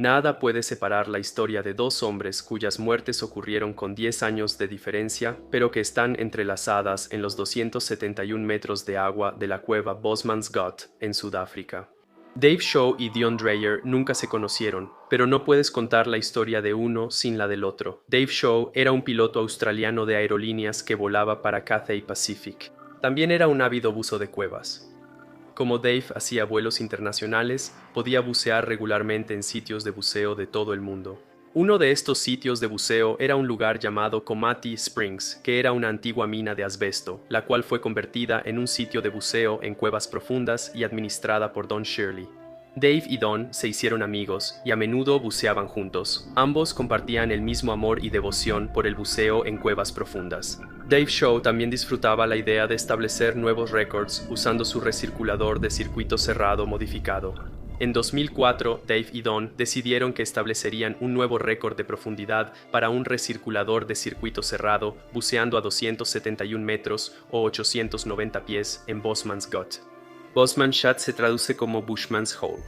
Nada puede separar la historia de dos hombres cuyas muertes ocurrieron con 10 años de diferencia, pero que están entrelazadas en los 271 metros de agua de la cueva Bosmans Gat en Sudáfrica. Dave Shaw y Dion Dreyer nunca se conocieron, pero no puedes contar la historia de uno sin la del otro. Dave Shaw era un piloto australiano de aerolíneas que volaba para Cathay Pacific. También era un ávido buzo de cuevas. Como Dave hacía vuelos internacionales, podía bucear regularmente en sitios de buceo de todo el mundo. Uno de estos sitios de buceo era un lugar llamado Komati Springs, que era una antigua mina de asbesto, la cual fue convertida en un sitio de buceo en cuevas profundas y administrada por Don Shirley. Dave y Don se hicieron amigos y a menudo buceaban juntos. Ambos compartían el mismo amor y devoción por el buceo en cuevas profundas. Dave Shaw también disfrutaba la idea de establecer nuevos récords usando su recirculador de circuito cerrado modificado. En 2004, Dave y Don decidieron que establecerían un nuevo récord de profundidad para un recirculador de circuito cerrado buceando a 271 metros o 890 pies en Bosmans Gat. Bosman's Gat se traduce como Bushman's Hole.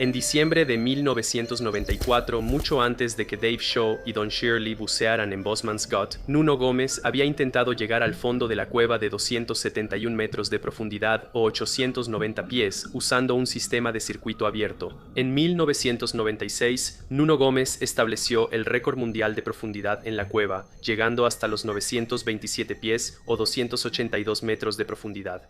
En diciembre de 1994, mucho antes de que Dave Shaw y Don Shirley bucearan en Bosmans Gat, Nuno Gómez había intentado llegar al fondo de la cueva de 271 metros de profundidad o 890 pies usando un sistema de circuito abierto. En 1996, Nuno Gómez estableció el récord mundial de profundidad en la cueva, llegando hasta los 927 pies o 282 metros de profundidad.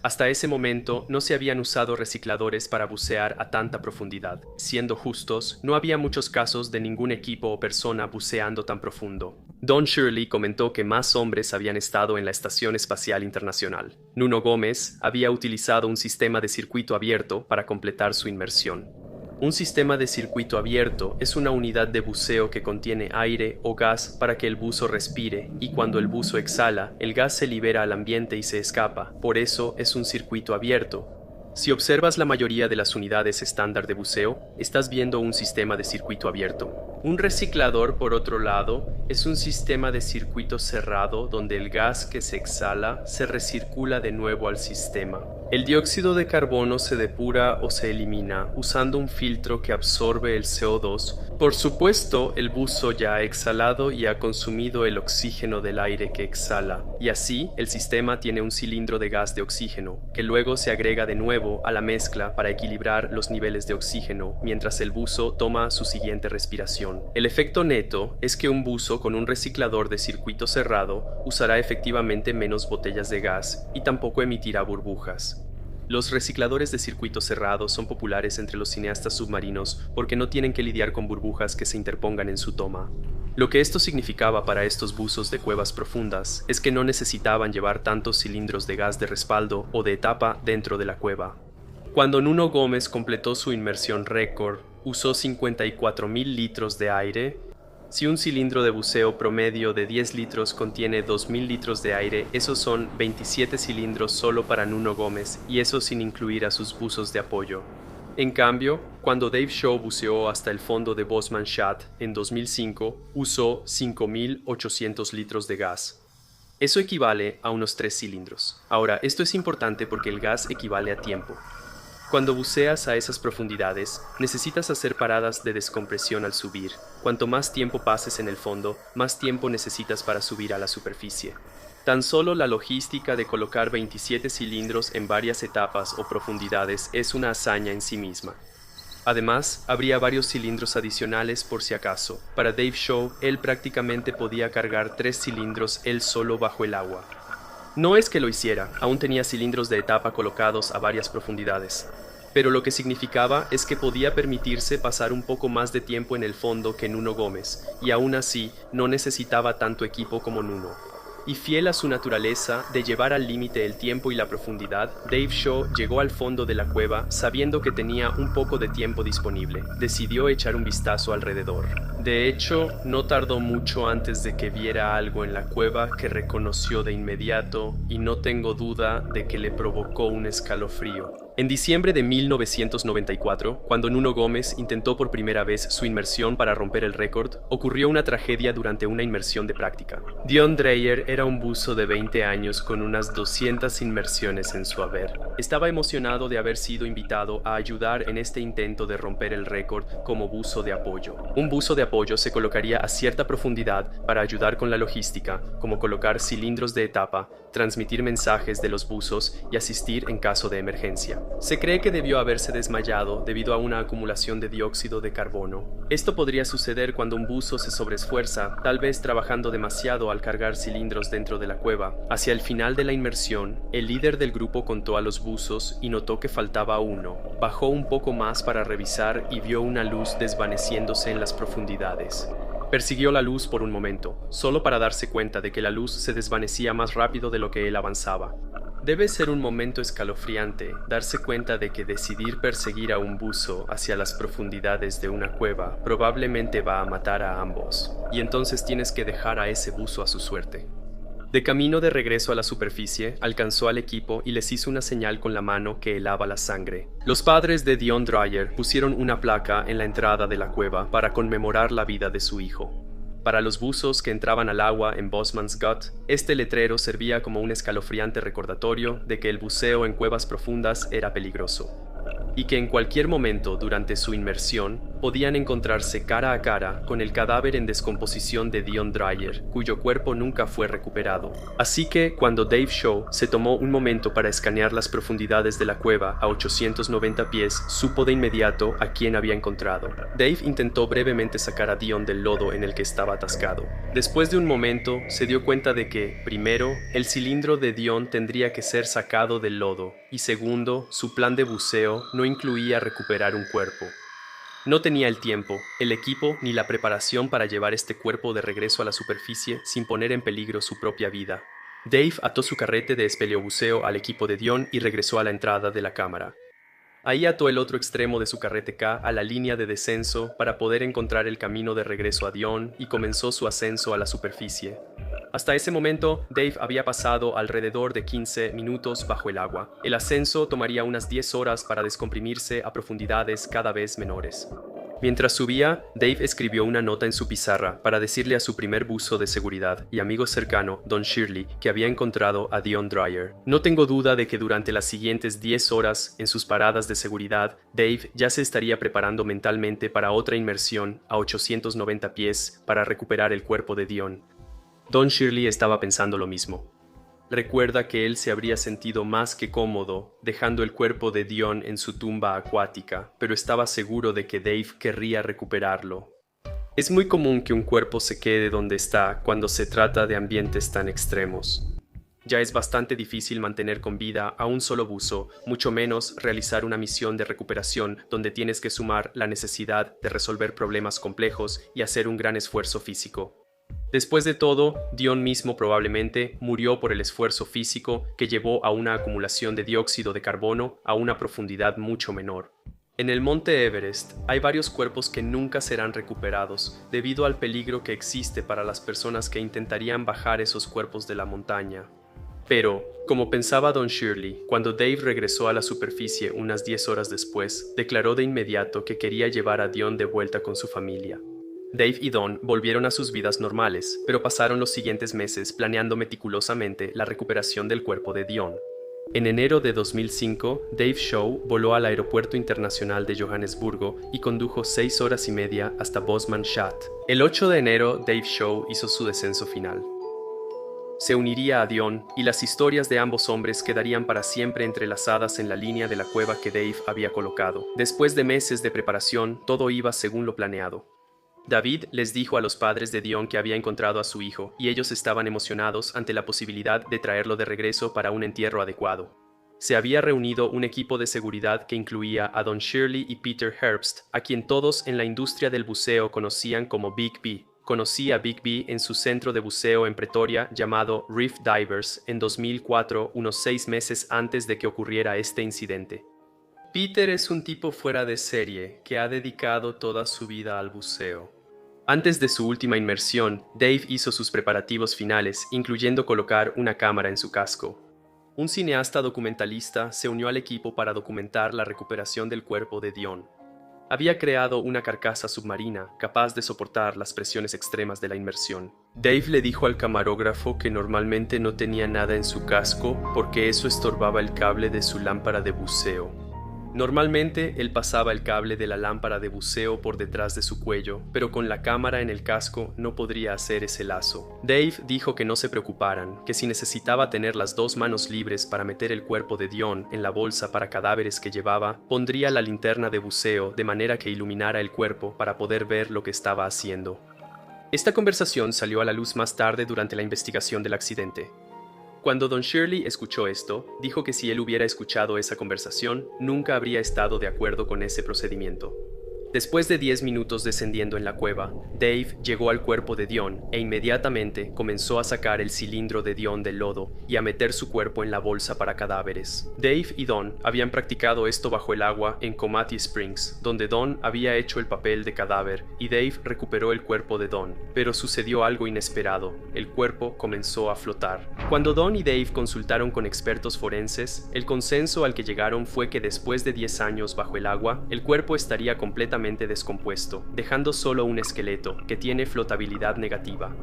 Hasta ese momento no se habían usado recicladores para bucear a tanta profundidad. Siendo justos, no había muchos casos de ningún equipo o persona buceando tan profundo. Don Shirley comentó que más hombres habían estado en la Estación Espacial Internacional. Nuno Gómez había utilizado un sistema de circuito abierto para completar su inmersión. Un sistema de circuito abierto es una unidad de buceo que contiene aire o gas para que el buzo respire, y cuando el buzo exhala, el gas se libera al ambiente y se escapa. Por eso es un circuito abierto. Si observas la mayoría de las unidades estándar de buceo, estás viendo un sistema de circuito abierto. Un reciclador, por otro lado, es un sistema de circuito cerrado donde el gas que se exhala se recircula de nuevo al sistema. El dióxido de carbono se depura o se elimina usando un filtro que absorbe el CO2. Por supuesto, el buzo ya ha exhalado y ha consumido el oxígeno del aire que exhala, y así el sistema tiene un cilindro de gas de oxígeno, que luego se agrega de nuevo a la mezcla para equilibrar los niveles de oxígeno mientras el buzo toma su siguiente respiración. El efecto neto es que un buzo con un reciclador de circuito cerrado usará efectivamente menos botellas de gas y tampoco emitirá burbujas. Los recicladores de circuito cerrado son populares entre los cineastas submarinos porque no tienen que lidiar con burbujas que se interpongan en su toma. Lo que esto significaba para estos buzos de cuevas profundas es que no necesitaban llevar tantos cilindros de gas de respaldo o de tapa dentro de la cueva. Cuando Nuno Gómez completó su inmersión récord, usó 54.000 litros de aire. Si un cilindro de buceo promedio de 10 litros contiene 2.000 litros de aire, esos son 27 cilindros solo para Nuno Gómez, y eso sin incluir a sus buzos de apoyo. En cambio, cuando Dave Shaw buceó hasta el fondo de Bosman's Gat en 2005, usó 5.800 litros de gas. Eso equivale a unos 3 cilindros. Ahora, esto es importante porque el gas equivale a tiempo. Cuando buceas a esas profundidades, necesitas hacer paradas de descompresión al subir. Cuanto más tiempo pases en el fondo, más tiempo necesitas para subir a la superficie. Tan solo la logística de colocar 27 cilindros en varias etapas o profundidades es una hazaña en sí misma. Además, habría varios cilindros adicionales por si acaso. Para Dave Shaw, él prácticamente podía cargar 3 cilindros él solo bajo el agua. No es que lo hiciera, aún tenía cilindros de etapa colocados a varias profundidades. Pero lo que significaba es que podía permitirse pasar un poco más de tiempo en el fondo que Nuno Gómez, y aún así no necesitaba tanto equipo como Nuno. Y fiel a su naturaleza de llevar al límite el tiempo y la profundidad, Dave Shaw llegó al fondo de la cueva sabiendo que tenía un poco de tiempo disponible. Decidió echar un vistazo alrededor. De hecho, no tardó mucho antes de que viera algo en la cueva que reconoció de inmediato, y no tengo duda de que le provocó un escalofrío. En diciembre de 1994, cuando Nuno Gómez intentó por primera vez su inmersión para romper el récord, ocurrió una tragedia durante una inmersión de práctica. Dion Dreyer era un buzo de 20 años con unas 200 inmersiones en su haber. Estaba emocionado de haber sido invitado a ayudar en este intento de romper el récord como buzo de apoyo. Un buzo de apoyo se colocaría a cierta profundidad para ayudar con la logística, como colocar cilindros de etapa, transmitir mensajes de los buzos y asistir en caso de emergencia. Se cree que debió haberse desmayado debido a una acumulación de dióxido de carbono. Esto podría suceder cuando un buzo se sobreesfuerza, tal vez trabajando demasiado al cargar cilindros dentro de la cueva. Hacia el final de la inmersión, el líder del grupo contó a los buzos y notó que faltaba uno. Bajó un poco más para revisar y vio una luz desvaneciéndose en las profundidades. Persiguió la luz por un momento, solo para darse cuenta de que la luz se desvanecía más rápido de lo que él avanzaba. Debe ser un momento escalofriante darse cuenta de que decidir perseguir a un buzo hacia las profundidades de una cueva probablemente va a matar a ambos, y entonces tienes que dejar a ese buzo a su suerte. De camino de regreso a la superficie, alcanzó al equipo y les hizo una señal con la mano que helaba la sangre. Los padres de Dion Dreyer pusieron una placa en la entrada de la cueva para conmemorar la vida de su hijo. Para los buzos que entraban al agua en Bosman's Gut, este letrero servía como un escalofriante recordatorio de que el buceo en cuevas profundas era peligroso, y que en cualquier momento durante su inmersión podían encontrarse cara a cara con el cadáver en descomposición de Dion Dreyer, cuyo cuerpo nunca fue recuperado. Así que, cuando Dave Shaw se tomó un momento para escanear las profundidades de la cueva a 890 pies, supo de inmediato a quién había encontrado. Dave intentó brevemente sacar a Dion del lodo en el que estaba atascado. Después de un momento, se dio cuenta de que, primero, el cilindro de Dion tendría que ser sacado del lodo, y segundo, su plan de buceo no incluía recuperar un cuerpo. No tenía el tiempo, el equipo ni la preparación para llevar este cuerpo de regreso a la superficie sin poner en peligro su propia vida. Dave ató su carrete de espeleobuceo al equipo de Dion y regresó a la entrada de la cámara. Ahí ató el otro extremo de su carrete K a la línea de descenso para poder encontrar el camino de regreso a Dion y comenzó su ascenso a la superficie. Hasta ese momento, Dave había pasado alrededor de 15 minutos bajo el agua. El ascenso tomaría unas 10 horas para descomprimirse a profundidades cada vez menores. Mientras subía, Dave escribió una nota en su pizarra para decirle a su primer buzo de seguridad y amigo cercano, Don Shirley, que había encontrado a Dion Dreyer. No tengo duda de que durante las siguientes 10 horas, en sus paradas de seguridad, Dave ya se estaría preparando mentalmente para otra inmersión a 890 pies para recuperar el cuerpo de Dion. Don Shirley estaba pensando lo mismo. Recuerda que él se habría sentido más que cómodo dejando el cuerpo de Dion en su tumba acuática, pero estaba seguro de que Dave querría recuperarlo. Es muy común que un cuerpo se quede donde está cuando se trata de ambientes tan extremos. Ya es bastante difícil mantener con vida a un solo buzo, mucho menos realizar una misión de recuperación donde tienes que sumar la necesidad de resolver problemas complejos y hacer un gran esfuerzo físico. Después de todo, Dion mismo probablemente murió por el esfuerzo físico que llevó a una acumulación de dióxido de carbono a una profundidad mucho menor. En el monte Everest hay varios cuerpos que nunca serán recuperados debido al peligro que existe para las personas que intentarían bajar esos cuerpos de la montaña. Pero, como pensaba Don Shirley, cuando Dave regresó a la superficie unas 10 horas después, declaró de inmediato que quería llevar a Dion de vuelta con su familia. Dave y Don volvieron a sus vidas normales, pero pasaron los siguientes meses planeando meticulosamente la recuperación del cuerpo de Dion. En enero de 2005, Dave Shaw voló al Aeropuerto Internacional de Johannesburgo y condujo 6 horas y media hasta Bosmanschat. El 8 de enero, Dave Shaw hizo su descenso final. Se uniría a Dion y las historias de ambos hombres quedarían para siempre entrelazadas en la línea de la cueva que Dave había colocado. Después de meses de preparación, todo iba según lo planeado. David les dijo a los padres de Dion que había encontrado a su hijo, y ellos estaban emocionados ante la posibilidad de traerlo de regreso para un entierro adecuado. Se había reunido un equipo de seguridad que incluía a Don Shirley y Peter Herbst, a quien todos en la industria del buceo conocían como Big B. Conocí a Big B en su centro de buceo en Pretoria llamado Reef Divers en 2004, unos 6 meses antes de que ocurriera este incidente. Peter es un tipo fuera de serie que ha dedicado toda su vida al buceo. Antes de su última inmersión, Dave hizo sus preparativos finales, incluyendo colocar una cámara en su casco. Un cineasta documentalista se unió al equipo para documentar la recuperación del cuerpo de Dion. Había creado una carcasa submarina capaz de soportar las presiones extremas de la inmersión. Dave le dijo al camarógrafo que normalmente no tenía nada en su casco porque eso estorbaba el cable de su lámpara de buceo. Normalmente él pasaba el cable de la lámpara de buceo por detrás de su cuello, pero con la cámara en el casco no podría hacer ese lazo. Dave dijo que no se preocuparan, que si necesitaba tener las dos manos libres para meter el cuerpo de Dion en la bolsa para cadáveres que llevaba, pondría la linterna de buceo de manera que iluminara el cuerpo para poder ver lo que estaba haciendo. Esta conversación salió a la luz más tarde durante la investigación del accidente. Cuando Don Shirley escuchó esto, dijo que si él hubiera escuchado esa conversación, nunca habría estado de acuerdo con ese procedimiento. Después de 10 minutos descendiendo en la cueva, Dave llegó al cuerpo de Dion e inmediatamente comenzó a sacar el cilindro de Dion del lodo y a meter su cuerpo en la bolsa para cadáveres. Dave y Don habían practicado esto bajo el agua en Komati Springs, donde Don había hecho el papel de cadáver y Dave recuperó el cuerpo de Don. Pero sucedió algo inesperado: el cuerpo comenzó a flotar. Cuando Don y Dave consultaron con expertos forenses, el consenso al que llegaron fue que después de 10 años bajo el agua, el cuerpo estaría completamente descompuesto, dejando solo un esqueleto que tiene flotabilidad negativa.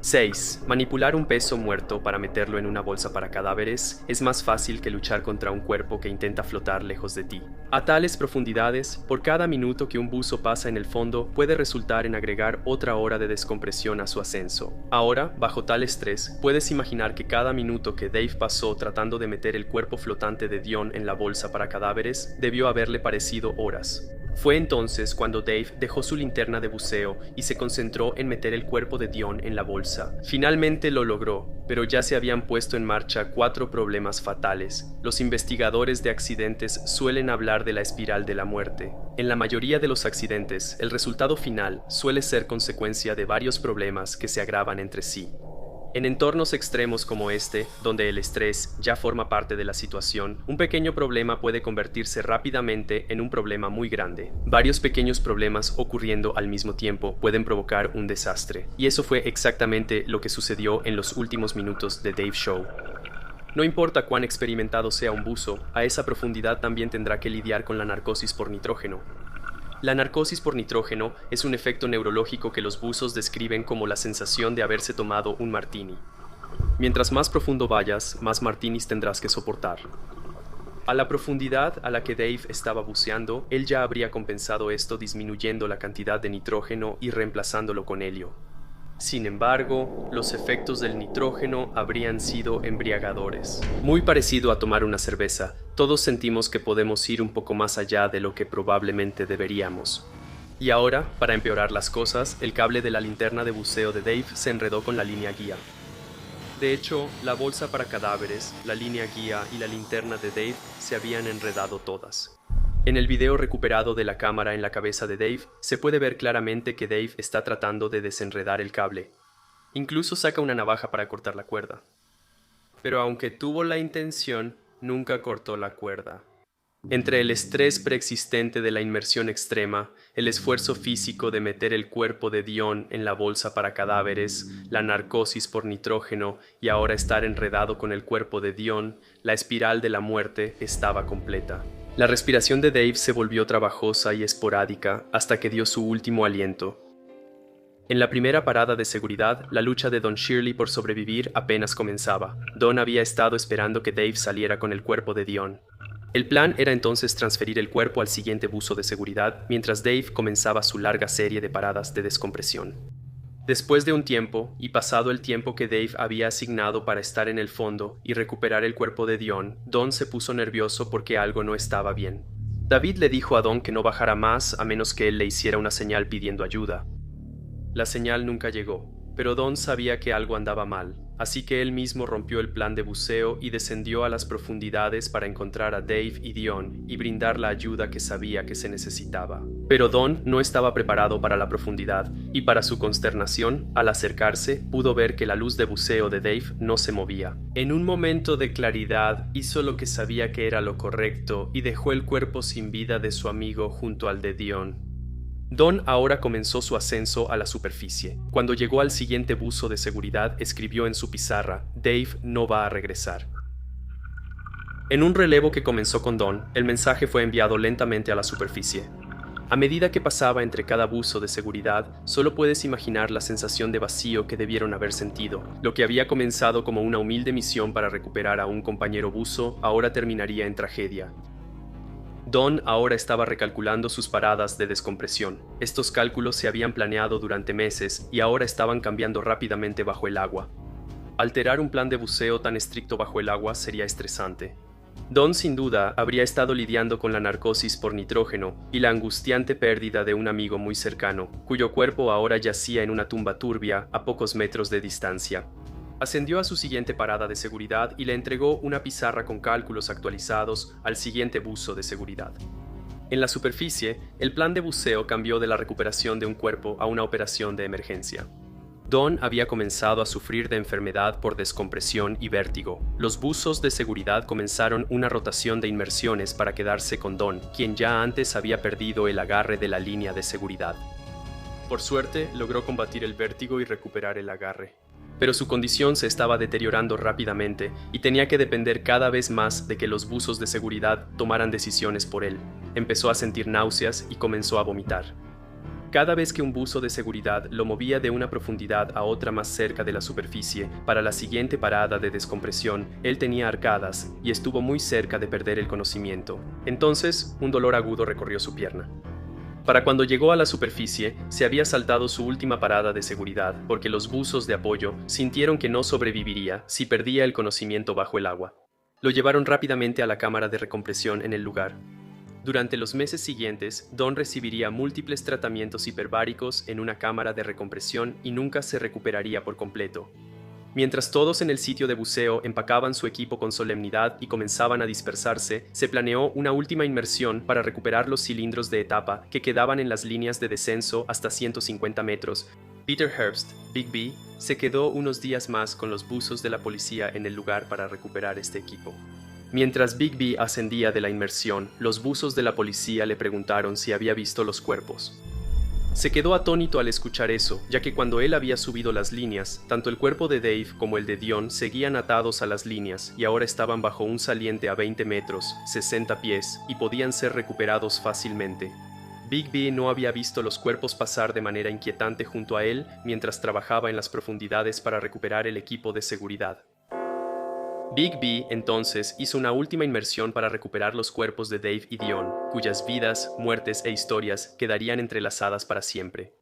6. Manipular un peso muerto para meterlo en una bolsa para cadáveres es más fácil que luchar contra un cuerpo que intenta flotar lejos de ti. A tales profundidades, por cada minuto que un buzo pasa en el fondo puede resultar en agregar otra hora de descompresión a su ascenso. Ahora, bajo tal estrés, puedes imaginar que cada minuto que Dave pasó tratando de meter el cuerpo flotante de Dion en la bolsa para cadáveres debió haberle parecido horas. Fue entonces cuando Dave dejó su linterna de buceo y se concentró en meter el cuerpo de Dion en la bolsa. Finalmente lo logró, pero ya se habían puesto en marcha 4 problemas fatales. Los investigadores de accidentes suelen hablar de la espiral de la muerte. En la mayoría de los accidentes, el resultado final suele ser consecuencia de varios problemas que se agravan entre sí. En entornos extremos como este, donde el estrés ya forma parte de la situación, un pequeño problema puede convertirse rápidamente en un problema muy grande. Varios pequeños problemas ocurriendo al mismo tiempo pueden provocar un desastre, y eso fue exactamente lo que sucedió en los últimos minutos de Dave Show. No importa cuán experimentado sea un buzo, a esa profundidad también tendrá que lidiar con la narcosis por nitrógeno. La narcosis por nitrógeno es un efecto neurológico que los buzos describen como la sensación de haberse tomado un martini. Mientras más profundo vayas, más martinis tendrás que soportar. A la profundidad a la que Dave estaba buceando, él ya habría compensado esto disminuyendo la cantidad de nitrógeno y reemplazándolo con helio. Sin embargo, los efectos del nitrógeno habrían sido embriagadores. Muy parecido a tomar una cerveza, todos sentimos que podemos ir un poco más allá de lo que probablemente deberíamos. Y ahora, para empeorar las cosas, el cable de la linterna de buceo de Dave se enredó con la línea guía. De hecho, la bolsa para cadáveres, la línea guía y la linterna de Dave se habían enredado todas. En el video recuperado de la cámara en la cabeza de Dave, se puede ver claramente que Dave está tratando de desenredar el cable. Incluso saca una navaja para cortar la cuerda. Pero aunque tuvo la intención, nunca cortó la cuerda. Entre el estrés preexistente de la inmersión extrema, el esfuerzo físico de meter el cuerpo de Dion en la bolsa para cadáveres, la narcosis por nitrógeno y ahora estar enredado con el cuerpo de Dion, la espiral de la muerte estaba completa. La respiración de Dave se volvió trabajosa y esporádica hasta que dio su último aliento. En la primera parada de seguridad, la lucha de Don Shirley por sobrevivir apenas comenzaba. Don había estado esperando que Dave saliera con el cuerpo de Dion. El plan era entonces transferir el cuerpo al siguiente buzo de seguridad, mientras Dave comenzaba su larga serie de paradas de descompresión. Después de un tiempo, y pasado el tiempo que Dave había asignado para estar en el fondo y recuperar el cuerpo de Dion, Don se puso nervioso porque algo no estaba bien. David le dijo a Don que no bajara más a menos que él le hiciera una señal pidiendo ayuda. La señal nunca llegó, pero Don sabía que algo andaba mal, así que él mismo rompió el plan de buceo y descendió a las profundidades para encontrar a Dave y Dion y brindar la ayuda que sabía que se necesitaba. Pero Don no estaba preparado para la profundidad, y para su consternación, al acercarse, pudo ver que la luz de buceo de Dave no se movía. En un momento de claridad, hizo lo que sabía que era lo correcto y dejó el cuerpo sin vida de su amigo junto al de Dion. Don ahora comenzó su ascenso a la superficie. Cuando llegó al siguiente buzo de seguridad, escribió en su pizarra: Dave no va a regresar. En un relevo que comenzó con Don, el mensaje fue enviado lentamente a la superficie. A medida que pasaba entre cada buzo de seguridad, solo puedes imaginar la sensación de vacío que debieron haber sentido. Lo que había comenzado como una humilde misión para recuperar a un compañero buzo, ahora terminaría en tragedia. Don ahora estaba recalculando sus paradas de descompresión. Estos cálculos se habían planeado durante meses y ahora estaban cambiando rápidamente bajo el agua. Alterar un plan de buceo tan estricto bajo el agua sería estresante. Don sin duda habría estado lidiando con la narcosis por nitrógeno y la angustiante pérdida de un amigo muy cercano, cuyo cuerpo ahora yacía en una tumba turbia a pocos metros de distancia. Ascendió a su siguiente parada de seguridad y le entregó una pizarra con cálculos actualizados al siguiente buzo de seguridad. En la superficie, el plan de buceo cambió de la recuperación de un cuerpo a una operación de emergencia. Don había comenzado a sufrir de enfermedad por descompresión y vértigo. Los buzos de seguridad comenzaron una rotación de inmersiones para quedarse con Don, quien ya antes había perdido el agarre de la línea de seguridad. Por suerte, logró combatir el vértigo y recuperar el agarre. Pero su condición se estaba deteriorando rápidamente y tenía que depender cada vez más de que los buzos de seguridad tomaran decisiones por él. Empezó a sentir náuseas y comenzó a vomitar. Cada vez que un buzo de seguridad lo movía de una profundidad a otra más cerca de la superficie para la siguiente parada de descompresión, él tenía arcadas y estuvo muy cerca de perder el conocimiento. Entonces, un dolor agudo recorrió su pierna. Para cuando llegó a la superficie, se había saltado su última parada de seguridad porque los buzos de apoyo sintieron que no sobreviviría si perdía el conocimiento bajo el agua. Lo llevaron rápidamente a la cámara de recompresión en el lugar. Durante los meses siguientes, Don recibiría múltiples tratamientos hiperbáricos en una cámara de recompresión y nunca se recuperaría por completo. Mientras todos en el sitio de buceo empacaban su equipo con solemnidad y comenzaban a dispersarse, se planeó una última inmersión para recuperar los cilindros de etapa que quedaban en las líneas de descenso hasta 150 metros. Peter Herbst, Big B, se quedó unos días más con los buzos de la policía en el lugar para recuperar este equipo. Mientras Big B ascendía de la inmersión, los buzos de la policía le preguntaron si había visto los cuerpos. Se quedó atónito al escuchar eso, ya que cuando él había subido las líneas, tanto el cuerpo de Dave como el de Dion seguían atados a las líneas y ahora estaban bajo un saliente a 20 metros, 60 pies, y podían ser recuperados fácilmente. Big B no había visto los cuerpos pasar de manera inquietante junto a él mientras trabajaba en las profundidades para recuperar el equipo de seguridad. Big B entonces hizo una última inmersión para recuperar los cuerpos de Dave y Dion, cuyas vidas, muertes e historias quedarían entrelazadas para siempre.